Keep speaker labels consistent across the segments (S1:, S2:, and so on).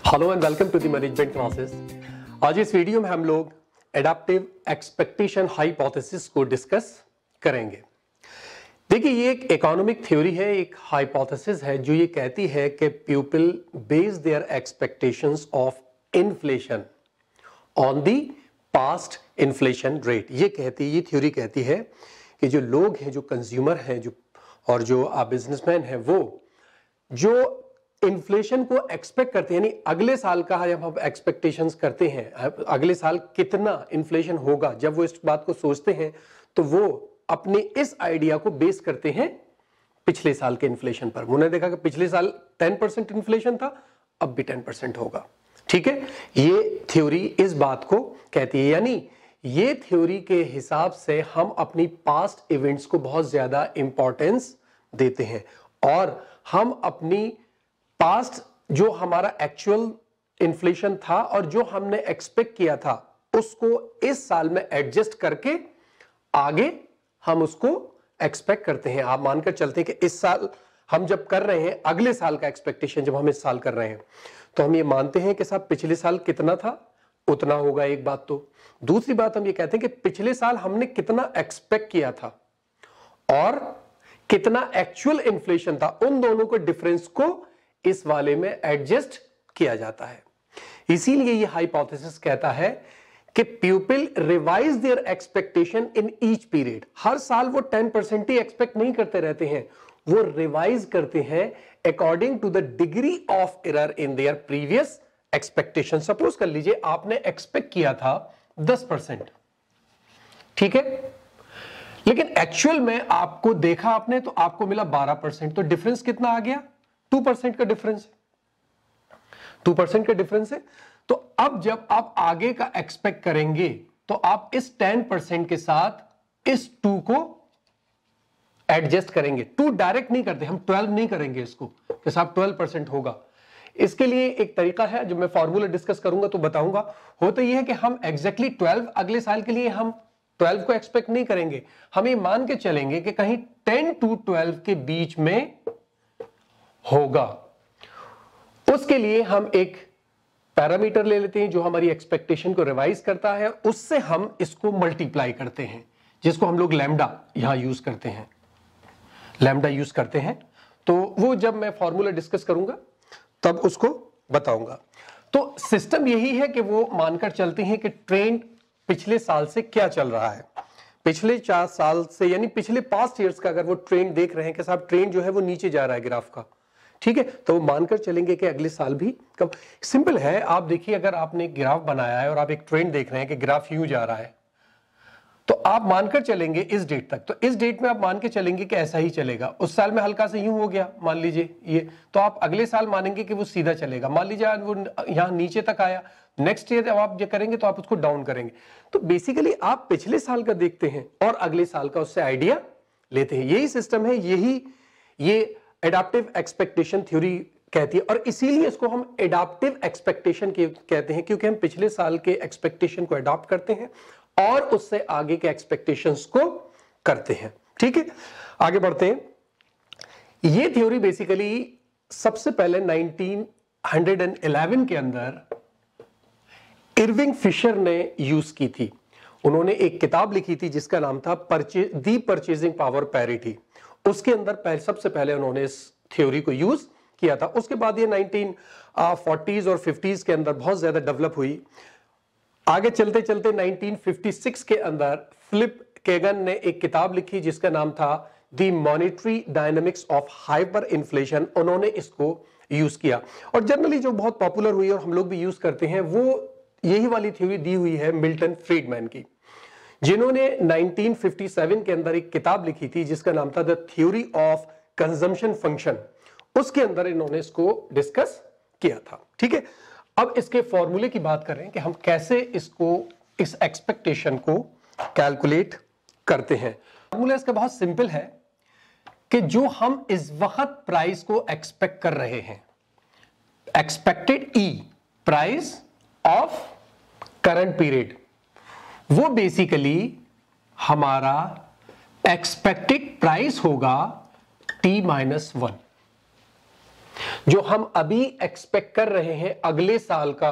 S1: Hello and welcome to the management classes. आज इस video में हम लोग एडाप्टिव एक्सपेक्टेशन हाइपोथेसिस को डिस्कस करेंगे। देखिए, ये एक इकोनॉमिक थ्योरी है, एक हाइपोथेसिस है जो ये कहती है कि people base there expectations of inflation on the past inflation rate. ये थ्योरी कहती है कि जो लोग हैं, जो कंज्यूमर हैं, जो बिजनेसमैन हैं, वो जो इन्फ्लेशन को एक्सपेक्ट करते हैं, यानी अगले साल का जब हम एक्सपेक्टेशंस करते हैं, अगले साल कितना इन्फ्लेशन होगा, जब वो इस बात को सोचते हैं तो वो अपने इस आइडिया को बेस करते हैं पिछले साल के इन्फ्लेशन पर। उन्होंने देखा कि पिछले साल 10% इन्फ्लेशन था, अब भी 10% होगा। ठीक है, ये थ्योरी इस बात को कहती है, यानी ये थ्योरी के हिसाब से हम अपनी पास्ट इवेंट्स को बहुत ज्यादा इंपॉर्टेंस देते हैं और हम अपनी पास्ट जो हमारा एक्चुअल इन्फ्लेशन था और जो हमने एक्सपेक्ट किया था उसको इस साल में एडजस्ट करके आगे हम उसको एक्सपेक्ट करते हैं। आप मानकर चलते हैं कि इस साल हम जब कर रहे हैं, अगले साल का एक्सपेक्टेशन जब हम इस साल कर रहे हैं तो हम ये मानते हैं कि साहब पिछले साल कितना था उतना होगा। एक बात तो, दूसरी बात हम ये कहते हैं कि पिछले साल हमने कितना एक्सपेक्ट किया था और कितना एक्चुअल इन्फ्लेशन था, उन दोनों के डिफरेंस को इस वाले में एडजस्ट किया जाता है। इसीलिए ये हाइपोथेसिस कहता है कि people revise their expectation in each period. हर साल वो 10% ही एक्सपेक्ट नहीं करते रहते हैं, वो रिवाइज करते हैं according to the degree of error in their previous expectation. Suppose कर लीजिए आपने एक्सपेक्ट किया था 10%, ठीक है, लेकिन एक्चुअल में आपको देखा आपने तो आपको मिला 12%, तो डिफरेंस कितना आ गया? 2% का डिफरेंस, 2% का डिफरेंस है। तो अब जब आप आगे का एक्सपेक्ट करेंगे तो आप इस 10% के साथ इस 2 को एडजस्ट करेंगे। 2 डायरेक्ट नहीं करते, हम 12 नहीं करेंगे इसको कि साहब 12% होगा। इसके लिए एक तरीका है जो मैं फॉर्मूला डिस्कस करूंगा तो बताऊंगा। होता यह है कि हम एग्जैक्टली 12 अगले साल के लिए हम 12 को एक्सपेक्ट नहीं करेंगे, हम ये मान के चलेंगे कि कहीं 10 to 12 के बीच में होगा। उसके लिए हम एक पैरामीटर ले लेते हैं जो हमारी एक्सपेक्टेशन को रिवाइज करता है, उससे हम इसको मल्टीप्लाई करते हैं, जिसको हम लोग लैम्डा यहां यूज करते हैं, लैम्डा यूज करते हैं। तो वो जब मैं फॉर्मूला डिस्कस करूंगा तब उसको बताऊंगा। तो सिस्टम यही है कि वो मानकर चलते हैं कि ट्रेंड पिछले साल से क्या चल रहा है, पिछले 4 साल से, यानी पिछले पास्ट ईयर्स का अगर वो ट्रेंड देख रहे हैं कि साहब ट्रेंड जो है वो नीचे जा रहा है ग्राफ का, ठीक है, तो वो मानकर चलेंगे कि अगले साल भी कब। सिंपल है, आप देखिए अगर आपने ग्राफ बनाया है और आप एक ट्रेंड देख रहे हैं कि ग्राफ यूं जा रहा है तो आप मानकर चलेंगे इस डेट तक, तो इस डेट में आप मान के चलेंगे कि ऐसा ही चलेगा। उस साल में हल्का से यूं हो गया मान लीजिए ये, तो आप अगले साल मानेंगे कि वो सीधा चलेगा। मान लीजिए वो यहां नीचे तक आया, नेक्स्ट ईयर जब आप ये करेंगे तो आप उसको डाउन करेंगे। तो बेसिकली आप पिछले साल का देखते हैं और अगले साल का उससे आइडिया लेते हैं। यही सिस्टम है, यही ये एडाप्टिव एक्सपेक्टेशन थ्योरी कहती है और इसीलिए इसको हम एडाप्टिव एक्सपेक्टेशन कहते हैं, क्योंकि हम पिछले साल के एक्सपेक्टेशन को अडॉप्ट करते हैं और उससे आगे के एक्सपेक्टेशंस को करते हैं। ठीक है, आगे बढ़ते हैं। ये थ्योरी बेसिकली सबसे पहले 1911 के अंदर इरविंग फिशर ने यूज की थी। उन्होंने एक किताब लिखी थी जिसका नाम था दी परचेजिंग पावर पैरिटी। उसके अंदर सबसे पहले उन्होंने इस थ्योरी को यूज किया था। उसके बाद ये 1940s और 50s के अंदर बहुत ज्यादा डेवलप हुई। आगे चलते चलते 1956 के अंदर फिलिप केगन ने एक किताब लिखी जिसका नाम था the monetary dynamics of hyper inflation. उन्होंने इसको यूज किया और जनरली जो बहुत पॉपुलर हुई और हम लोग भी यूज करते हैं वो यही वाली थ्योरी दी हुई है मिल्टन फ्रीडमैन की, जिन्होंने 1957 के अंदर एक किताब लिखी थी जिसका नाम था the theory of consumption function. उसके अंदर इन्होंने इसको डिस्कस किया था। ठीक है, अब इसके फॉर्मूले की बात करें कि हम कैसे इस एक्सपेक्टेशन को कैलकुलेट करते हैं। फॉर्मूला इसका बहुत सिंपल है कि जो हम इस वक्त प्राइस को एक्सपेक्ट कर रहे हैं, expected E price of current period, वो बेसिकली हमारा एक्सपेक्टेड प्राइस होगा T-1। जो हम अभी एक्सपेक्ट कर रहे हैं अगले साल का,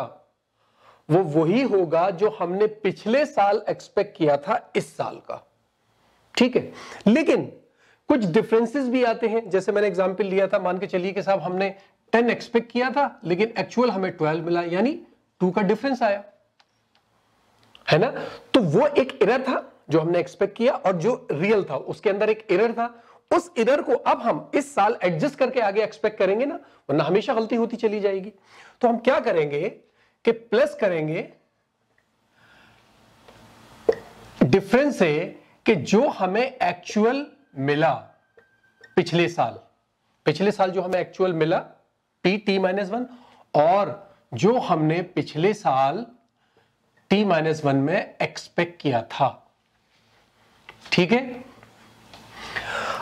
S1: वो वही होगा जो हमने पिछले साल एक्सपेक्ट किया था इस साल का। ठीक है, लेकिन कुछ डिफरेंसेस भी आते हैं। जैसे मैंने एग्जांपल लिया था, मान के चलिए कि साहब हमने 10 एक्सपेक्ट किया था लेकिन एक्चुअल हमें 12 मिला, यानी 2 का डिफरेंस आया, है ना। तो वो एक एरर था जो हमने एक्सपेक्ट किया, और जो रियल था उसके अंदर एक एरर था। उस एरर को अब हम इस साल एडजस्ट करके आगे एक्सपेक्ट करेंगे ना, वरना हमेशा गलती होती चली जाएगी। तो हम क्या करेंगे कि प्लस करेंगे डिफरेंस है कि जो हमें एक्चुअल मिला पिछले साल जो हमें एक्चुअल मिला t-1, और जो हमने पिछले साल t-1 में एक्सपेक्ट किया था। ठीक है,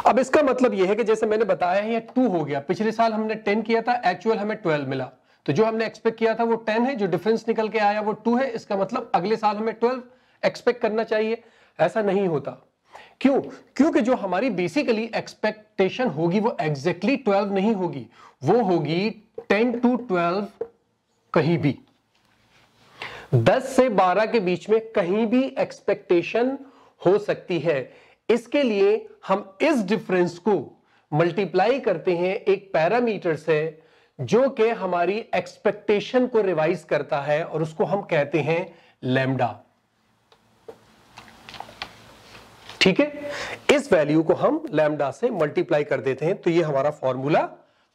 S1: अब इसका मतलब यह है कि जैसे मैंने बताया है, ये 2 हो गया। पिछले साल हमने 10 किया था, एक्चुअल हमें 12 मिला, तो जो हमने एक्सपेक्ट किया था वो 10 है, जो डिफरेंस निकल के आया वो 2 है। इसका मतलब अगले साल हमें 12 एक्सपेक्ट करना चाहिए। ऐसा नहीं होता। क्यों? क्योंकि जो हमारी बेसिकली एक्सपेक्टेशन होगी वो एग्जैक्टली 12 नहीं होगी, वो होगी 10 to 12, कहीं भी 10 से 12 के बीच में कहीं भी एक्सपेक्टेशन हो सकती है। इसके लिए हम इस डिफरेंस को मल्टीप्लाई करते हैं एक पैरामीटर से जो कि हमारी एक्सपेक्टेशन को रिवाइज करता है, और उसको हम कहते हैं लैम्डा। ठीक है, इस वैल्यू को हम लैम्डा से मल्टीप्लाई कर देते हैं, तो ये हमारा फॉर्मूला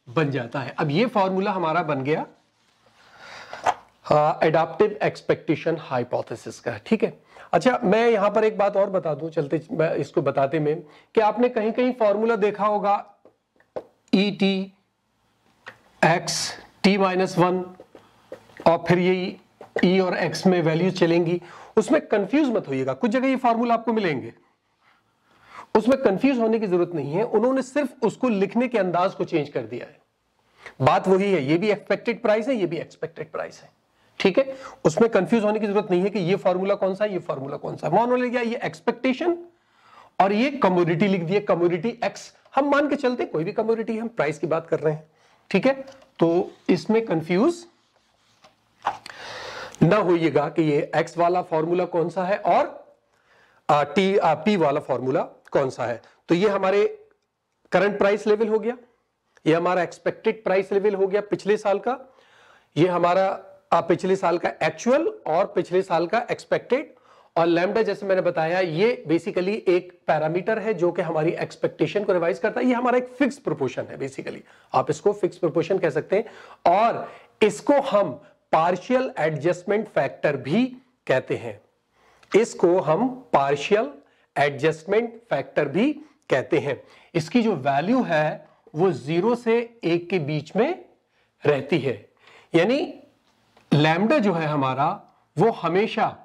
S1: बन जाता है। अब ये फॉर्मूला हमारा बन गया एडाप्टिव एक्सपेक्टेशन हाइपोथेसिस का। ठीक है, अच्छा मैं यहां पर एक बात और बता दूं चलते इसको बताते में, कि आपने कहीं कहीं फॉर्मूला देखा होगा ET x t-1, और फिर ये E और X में वैल्यू चलेंगी। उसमें कंफ्यूज मत होइएगा, कुछ जगह ये फॉर्मूला आपको मिलेंगे, उसमें कंफ्यूज होने की जरूरत नहीं है। उन्होंने सिर्फ उसको लिखने के अंदाज को चेंज कर दिया है। बात वही है, ये भी एक्सपेक्टेड प्राइस है, ये भी एक्सपेक्टेड प्राइस है। ठीक है, उसमें कंफ्यूज होने की जरूरत नहीं है कि ये फॉर्मूला कौन सा है, ये फॉर्मूला कौन सा है। मान लीजिए ये एक्सपेक्टेशन और ये कमोडिटी लिख दिए, कमोडिटी एक्स। हम मान के चलते कोई भी कमोडिटी, हम प्राइस की बात कर रहे हैं। ठीक है, तो इसमें कंफ्यूज ना होइएगा कि ये एक्स वाला फॉर्मूला कौन सा है और पी वाला फॉर्मूला कौन सा है। तो ये हमारे करंट प्राइस लेवल हो गया, ये हमारा एक्सपेक्टेड प्राइस लेवल हो गया पिछले साल का, ये हमारा पिछले साल का एक्चुअल और पिछले साल का एक्सपेक्टेड। और लैम्डा जैसे मैंने बताया, ये बेसिकली एक पैरामीटर है जो कि हमारी एक्सपेक्टेशन को रिवाइज करता है। ये हमारा एक फिक्स प्रोपोर्शन है, बेसिकली आप इसको फिक्स प्रोपोर्शन कह सकते हैं, और इसको हम पार्शियल एडजस्टमेंट फैक्टर भी कहते हैं। इसको हम पार्शियल एडजस्टमेंट फैक्टर भी कहते हैं। इसकी जो वैल्यू है वो 0 से 1 के बीच में रहती है, यानी लैम्डा जो है हमारा वो हमेशा,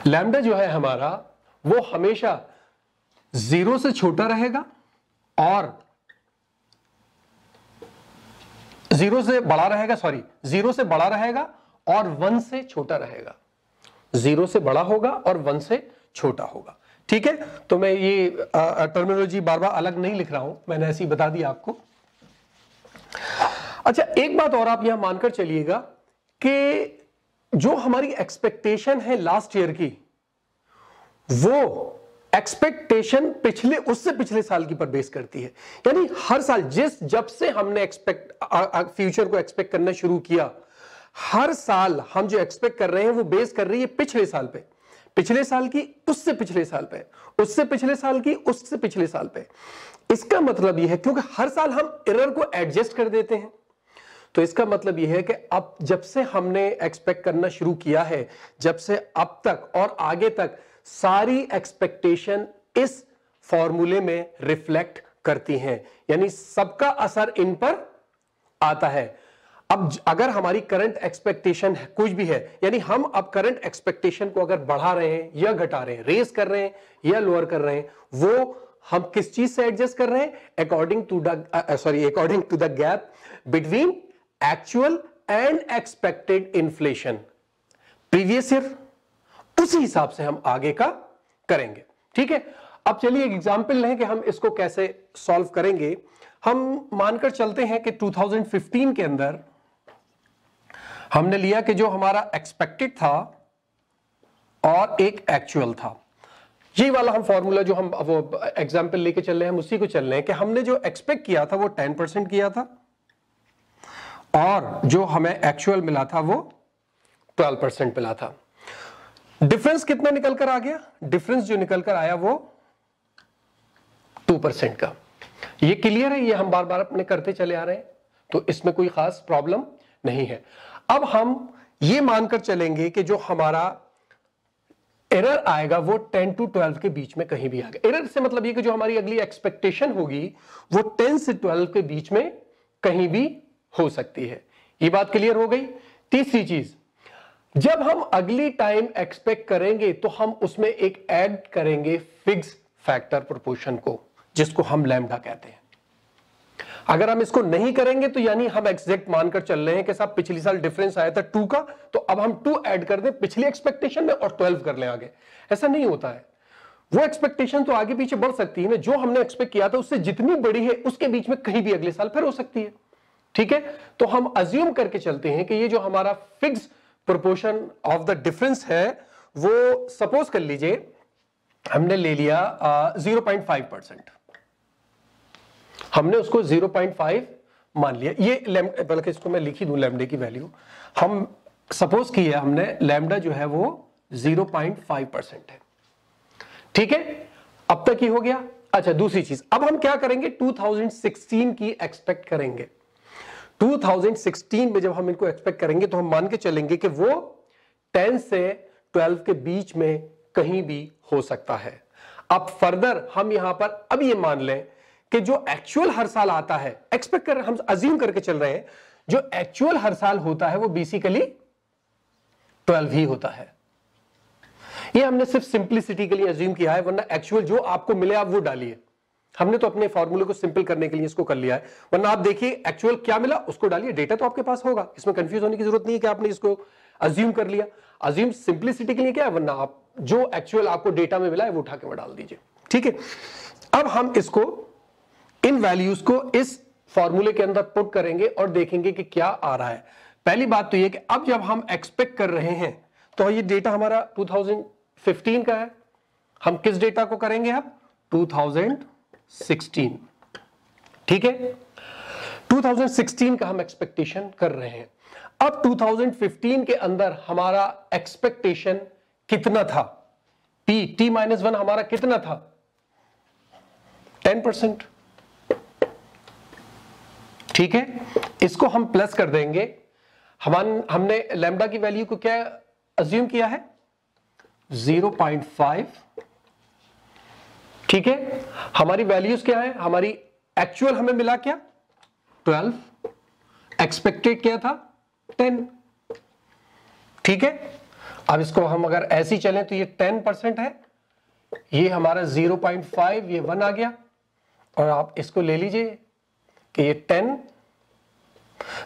S1: लैम्डा जो है हमारा वो हमेशा 0 से छोटा रहेगा और 0 से बड़ा रहेगा, 0 से बड़ा रहेगा और 1 से छोटा रहेगा। 0 से बड़ा होगा और 1 से छोटा होगा। ठीक है, तो मैं ये टर्मिनोलॉजी बार बार अलग नहीं लिख रहा हूं, मैंने ऐसी बता दी आपको। अच्छा, एक बात और आप यहां मानकर चलिएगा कि जो हमारी एक्सपेक्टेशन है लास्ट ईयर की, वो एक्सपेक्टेशन उससे पिछले साल की पर बेस करती है। यानी हर साल जब से हमने फ्यूचर को एक्सपेक्ट करना शुरू किया, हर साल हम जो एक्सपेक्ट कर रहे हैं वो बेस कर रही है पिछले साल पे, पिछले साल की उससे पिछले साल पे, उससे पिछले साल की उससे पिछले साल पे। इसका मतलब यह है, क्योंकि हर साल हम एरर को एडजस्ट कर देते हैं, तो इसका मतलब यह है कि अब जब से हमने एक्सपेक्ट करना शुरू किया है, जब से अब तक और आगे तक सारी एक्सपेक्टेशन इस फॉर्मूले में रिफ्लेक्ट करती हैं, यानी सबका असर इन पर आता है। अब अगर हमारी करंट एक्सपेक्टेशन कुछ भी है, यानी हम अब करंट एक्सपेक्टेशन को अगर बढ़ा रहे हैं या घटा रहे हैं, रेज कर रहे हैं या लोअर कर रहे हैं, वो हम किस चीज से एडजस्ट कर रहे हैं? According to the gap between actual and expected inflation previous year, उसी हिसाब से हम आगे का करेंगे। ठीक है, अब चलिए एक एग्जांपल लें कि हम इसको कैसे सॉल्व करेंगे। हम मानकर चलते हैं कि 2015 के अंदर हमने लिया कि जो हमारा एक्सपेक्टेड था और एक एक्चुअल था। यही वाला हम फॉर्मूला जो हम वो एग्जांपल लेके चल रहे हैं हम उसी को चल रहे हैं कि हमने जो एक्सपेक्ट किया था वो 10% किया था और जो हमें एक्चुअल मिला था वो 12% मिला था। डिफरेंस कितना निकल कर आ गया? डिफरेंस जो निकल कर आया वो 2% का। ये क्लियर है, ये हम बार बार अपने करते चले आ रहे हैं, तो इसमें कोई खास प्रॉब्लम नहीं है। अब हम ये मानकर चलेंगे कि जो हमारा एरर आएगा वो 10 to 12 के बीच में कहीं भी आएगा। एरर से मतलब ये कि जो हमारी अगली एक्सपेक्टेशन होगी वो 10 से 12 के बीच में कहीं भी हो सकती है। ये बात क्लियर हो गई। तीसरी चीज, जब हम अगली टाइम एक्सपेक्ट करेंगे तो हम उसमें एक ऐड करेंगे फिक्स फैक्टर प्रोपोर्शन को, जिसको हम लैम्डा कहते हैं। अगर हम इसको नहीं करेंगे तो यानी हम एग्जैक्ट मानकर चल रहे हैं कि साहब पिछली साल डिफरेंस आया था 2 का, तो अब हम 2 ऐड कर दें पिछली एक्सपेक्टेशन में और 12 कर लें आगे। ऐसा नहीं होता है। वो एक्सपेक्टेशन तो आगे पीछे बढ़ सकती है ना, जो हमने एक्सपेक्ट किया था उससे जितनी बड़ी है उसके बीच में कहीं भी अगले साल फिर हो सकती है। ठीक है, तो हम अज्यूम करके चलते हैं कि ये जो हमारा fix proportion of the difference है वो सपोज कर लीजिए हमने ले लिया 0.5%, हमने उसको 0.5 मान लिया। ये बल्कि इसको मैं लिख ही दूं लैम्डा की वैल्यू। हम सपोज किया हमने लैम्डा जो है वो 0.5% है। ठीक है, अब तक ही हो गया। अच्छा, दूसरी चीज, अब हम क्या करेंगे? 2016 की एक्सपेक्ट करेंगे। 2016 में जब हम इनको एक्सपेक्ट करेंगे तो हम मान के चलेंगे कि वो 10 से 12 के बीच में कहीं भी हो सकता है। अब फर्दर हम यहां पर अब ये मान लें कि जो एक्चुअल हर साल आता है, एक्सपेक्ट कर हम अज्यूम करके चल रहे हैं, जो एक्चुअल हर साल होता है वो बेसिकली 12 ही होता है। ये हमने सिर्फ सिंपलिसिटी के लिए अज्यूम किया है, वरना एक्चुअल जो आपको मिले आप वो डालिए। हमने तो अपने फॉर्मूले को सिंपल करने के लिए इसको कर लिया है, वरना आप देखिए एक्चुअल क्या मिला उसको डालिए, डेटा तो आपके पास होगा। इसमें कंफ्यूज होने की जरूरत नहीं है कि आपने इसको अज्यूम कर लिया। अज्यूम सिंपलिसिटी के लिए क्या है, वरना आप जो एक्चुअल आपको डेटा में मिला है वो उठा के डाल दीजिए। ठीक है, अब हम इसको इन वैल्यूज को इस फॉर्मूले के अंदर पुट करेंगे और देखेंगे कि क्या आ रहा है। पहली बात तो ये कि अब जब हम एक्सपेक्ट कर रहे हैं तो ये डेटा हमारा 2015 का है, हम किस डेटा को करेंगे अब? 2016। ठीक है, 2016 का हम एक्सपेक्टेशन कर रहे हैं। अब 2015 के अंदर हमारा एक्सपेक्टेशन कितना था? t-1 हमारा कितना था? 10%। ठीक है, इसको हम प्लस कर देंगे। हमने लैम्डा की वैल्यू को क्या अज्यूम किया है? 0.5। ठीक है, हमारी वैल्यूज क्या है? हमारी एक्चुअल हमें मिला क्या? 12। एक्सपेक्टेड क्या था? 10। ठीक है, अब इसको हम अगर ऐसे ही चलें तो ये 10% है, ये हमारा 0.5, ये 1 आ गया। और आप इसको ले लीजिए कि ये 10।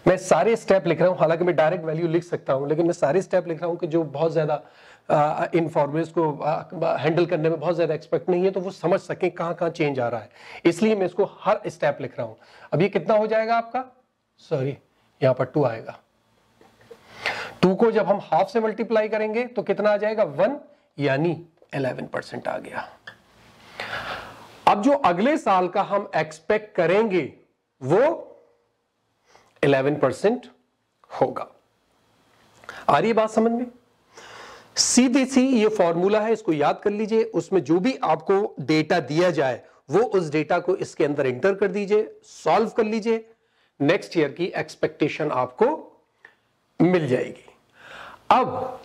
S1: मैं सारे स्टेप लिख रहा हूं, हालांकि मैं डायरेक्ट वैल्यू लिख सकता हूं, लेकिन मैं सारे स्टेप लिख रहा हूं कि जो बहुत ज्यादा इन फॉर्मूलेस को हैंडल करने में बहुत ज्यादा एक्सपर्ट नहीं है तो वो समझ सकें कहां कहां चेंज आ रहा है, इसलिए मैं इसको हर स्टेप लिख रहा हूं। अब ये कितना हो जाएगा आपका? सॉरी, यहां पर 2 आएगा। 2 को जब हम हाफ से मल्टीप्लाई करेंगे तो कितना आ जाएगा? 1, यानी 11% आ गया। अब जो अगले साल का हम एक्सपेक्ट करेंगे वो 11% होगा। आ रही बात समझ में? सीधी सी ये फॉर्मूला है, इसको याद कर लीजिए। उसमें जो भी आपको डेटा दिया जाए वो उस डेटा को इसके अंदर एंटर कर दीजिए, सॉल्व कर लीजिए, नेक्स्ट ईयर की एक्सपेक्टेशन आपको मिल जाएगी। अब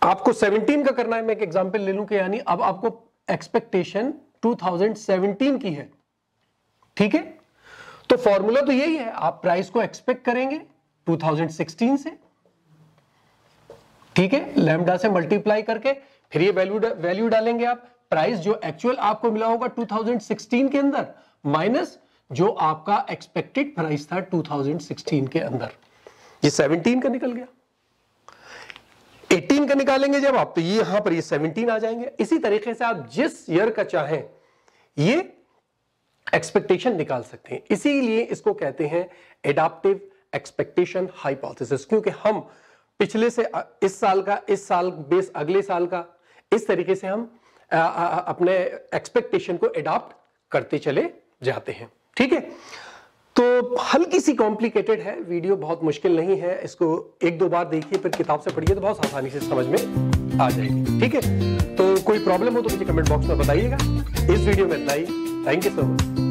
S1: आपको 17 का करना है। मैं एक एग्जांपल ले लूं कि यानी अब आपको एक्सपेक्टेशन 2017 की है। ठीक है, तो फॉर्मूला तो यही है, आप प्राइस को एक्सपेक्ट करेंगे 2016 से। ठीक है, लैम्डा से मल्टीप्लाई करके फिर ये वैल्यू डालेंगे आप। प्राइस जो एक्चुअल आपको मिला होगा 2016 के अंदर माइनस जो आपका एक्सपेक्टेड प्राइस था 2016 के अंदर, ये 17 का निकल गया। 18 का निकालेंगे जब आप, तो ये यहां पर ये 17 आ जाएंगे। इसी तरीके से आप जिस ईयर का चाहें ये एक्सपेक्टेशन निकाल सकते हैं। इसीलिए इसको कहते हैं एडाप्टिव एक्सपेक्टेशन हाइपोथेसिस, क्योंकि हम पिछले से इस साल बेस अगले साल का, इस तरीके से हम अपने एक्सपेक्टेशन को एडॉप्ट करते चले जाते हैं। ठीक है, तो हल्की सी कॉम्प्लिकेटेड है वीडियो, बहुत मुश्किल नहीं है। इसको एक दो बार देखिए, फिर किताब से पढ़िए तो बहुत आसानी से समझ में आ जाएगी। ठीक है, तो कोई प्रॉब्लम हो तो मुझे कमेंट बॉक्स में बताइएगा। इस वीडियो में इतना ही। Thank you so much.